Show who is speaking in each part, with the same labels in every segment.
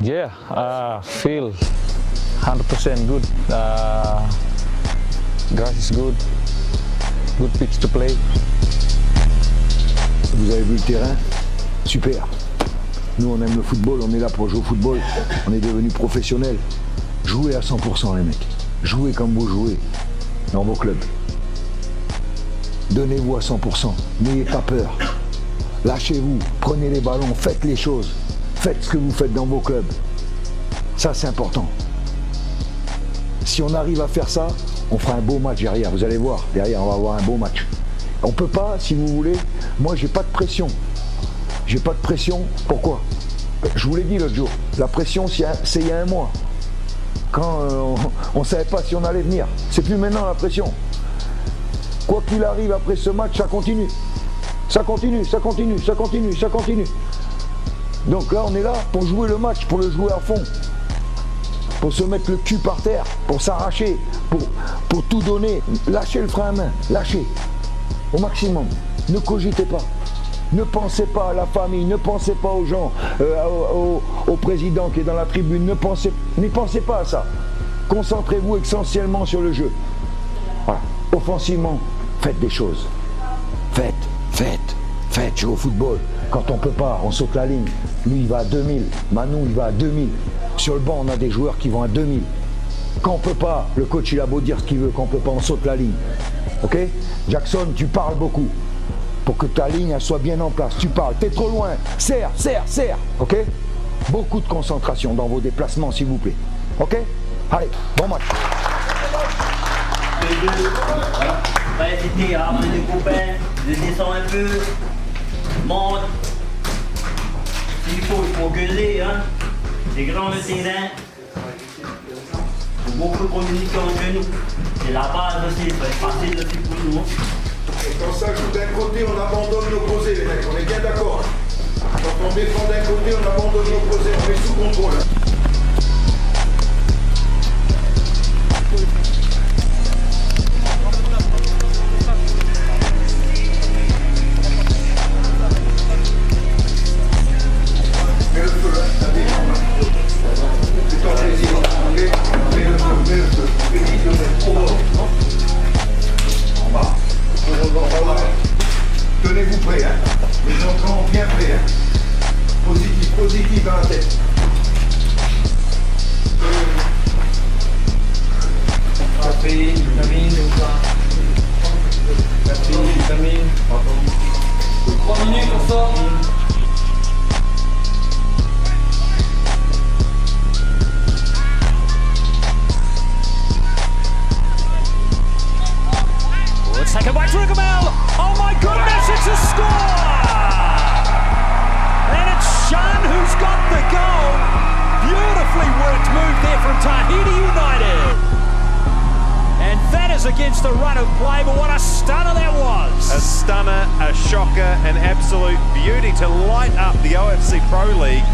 Speaker 1: Yeah, feel 100% good. Grass is good pitch to play.
Speaker 2: Vous avez vu le terrain? Super. Nous on aime le football, on est là pour jouer au football. On est devenus professionnels. Jouez à 100% les mecs. Jouez comme vous jouez dans vos clubs. Donnez-vous à 100%. N'ayez pas peur. Lâchez-vous, prenez les ballons, faites les choses. Faites ce que vous faites dans vos clubs. Ça, c'est important. Si on arrive à faire ça, on fera un beau match derrière. Vous allez voir, derrière, on va avoir un beau match. On peut pas, si vous voulez, moi, j'ai pas de pression. J'ai pas de pression. Pourquoi? Je vous l'ai dit l'autre jour. La pression, c'est il y a un mois. Quand on ne savait pas si on allait venir. C'est plus maintenant la pression. Quoi qu'il arrive après ce match, ça continue. Ça continue, ça continue, ça continue, ça continue. Donc là, on est là pour jouer le match, pour le jouer à fond. Pour se mettre le cul par terre, pour s'arracher, pour tout donner. Lâchez le frein à main, lâchez. Au maximum. Ne cogitez pas. Ne pensez pas à la famille, ne pensez pas aux gens, au président qui est dans la tribune. N'y pensez pas à ça. Concentrez-vous essentiellement sur le jeu. Voilà. Offensivement, faites des choses. Faites, jouez au football. Quand on peut pas, on saute la ligne. Lui, il va à 2000. Manou, il va à 2000. Sur le banc, on a des joueurs qui vont à 2000. Quand on peut pas, le coach, il a beau dire ce qu'il veut. Quand on peut pas, on saute la ligne. Ok? Jackson, tu parles beaucoup. Pour que ta ligne, elle soit bien en place. Tu parles, t'es trop loin. Serre. Ok? Beaucoup de concentration dans vos déplacements, s'il vous plaît. Ok? Allez, bon match.
Speaker 3: Les deux, voilà. Pas hésiter à ramener des copains, de descendre un peu, monte. S'il faut gueuler, hein. C'est grand le terrain. Il faut beaucoup communiquer entre nous. C'est la base aussi, ça va être facile aussi pour nous.
Speaker 4: Et quand ça joue d'un côté, on abandonne l'opposé, les mecs, on est bien d'accord. Quand on défend d'un côté, on abandonne l'opposé, on est sous contrôle. Tenez-vous prêts, hein. Les entrants bien prêts, hein. Positif dans la tête.
Speaker 5: Café, vitamine ou pas? Café, vitamine. 3 minutes, on sort.
Speaker 6: It's taken by Drugomel. Oh my goodness, it's a score! And it's Sean who's got the goal. Beautifully worked move there from Tahiti United. And that is against the run of play, but what a stunner that was.
Speaker 7: A stunner, a shocker, an absolute beauty to light up the OFC Pro League.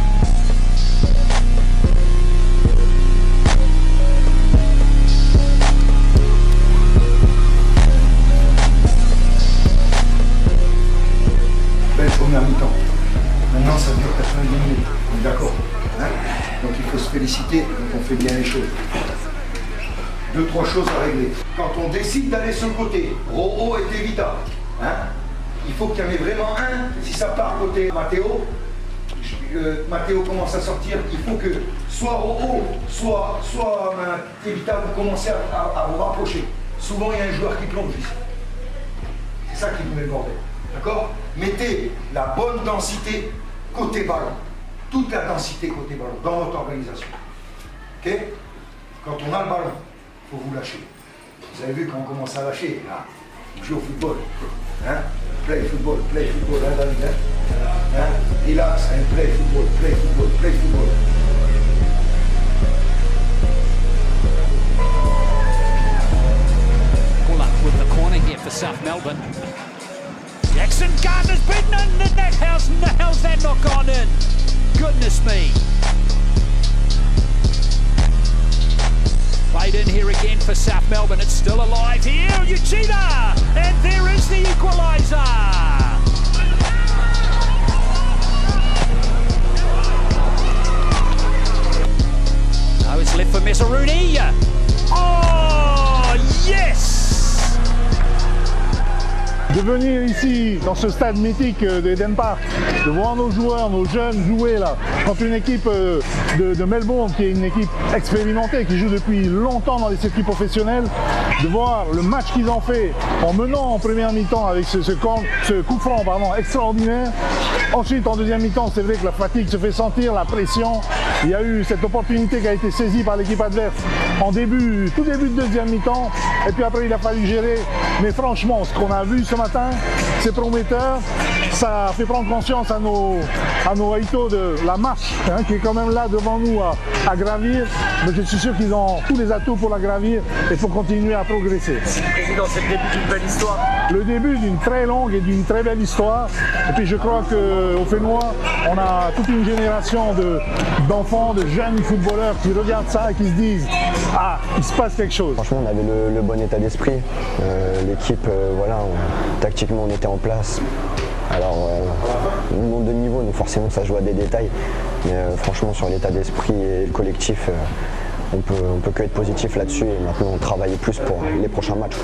Speaker 4: Belle première mi-temps. Maintenant, ça dure 90 minutes. On est d'accord, hein? Donc il faut se féliciter, donc on fait bien les choses. 2-3 choses à régler. Quand on décide d'aller sur le côté, Rojo est évitable. Hein? Il faut qu'il y en ait vraiment un. Si ça part côté Matteo, Matteo commence à sortir, il faut que soit Rojo, soit évitable, vous commencez à vous rapprocher. Souvent, il y a un joueur qui plonge ici. C'est ça qui nous met le bordel. D'accord? Mettez la bonne densité côté ballon. Toute la densité côté ballon dans votre organisation. Ok? Quand on a le ballon, il faut vous lâcher. Vous avez vu quand on commence à lâcher, là, on joue au football. Hein? Play football, hein, David, hein? Relax, hein? Play football.
Speaker 6: Pull up with the corner here for South Melbourne. Jackson Gardner's beaten in. How's that not gone in? Goodness me. Played in here again for South Melbourne. It's still alive here. Uchida! And there is the equaliser.
Speaker 8: de venir ici, dans ce stade mythique d'Eden Park, de voir nos joueurs, nos jeunes jouer là, contre une équipe de Melbourne, qui est une équipe expérimentée, qui joue depuis longtemps dans les circuits professionnels, de voir le match qu'ils ont fait en menant en première mi-temps avec ce coup franc extraordinaire. Ensuite, en deuxième mi-temps, c'est vrai que la fatigue se fait sentir, la pression. Il y a eu cette opportunité qui a été saisie par l'équipe adverse en tout début de deuxième mi-temps. Et puis après, il a fallu gérer. Mais franchement, ce qu'on a vu ce matin, c'est prometteur. Ça fait prendre conscience à nos Haïtos de la marche qui est quand même là devant nous à gravir. Mais je suis sûr qu'ils ont tous les atouts pour la gravir et pour continuer à progresser.
Speaker 5: Président, c'est le début d'une belle histoire.
Speaker 8: Le début d'une très longue et d'une très belle histoire. Et puis je crois qu'au Fénois, on a toute une génération d'enfants, de jeunes footballeurs qui regardent ça et qui se disent « Ah, il se passe quelque chose ».
Speaker 9: Franchement, on avait le bon état d'esprit. L'équipe, tactiquement, on était en place. Alors, le nombre de niveaux, donc forcément, ça joue à des détails. Mais franchement, sur l'état d'esprit et le collectif, on peut que être positif là-dessus et maintenant travailler plus pour les prochains matchs.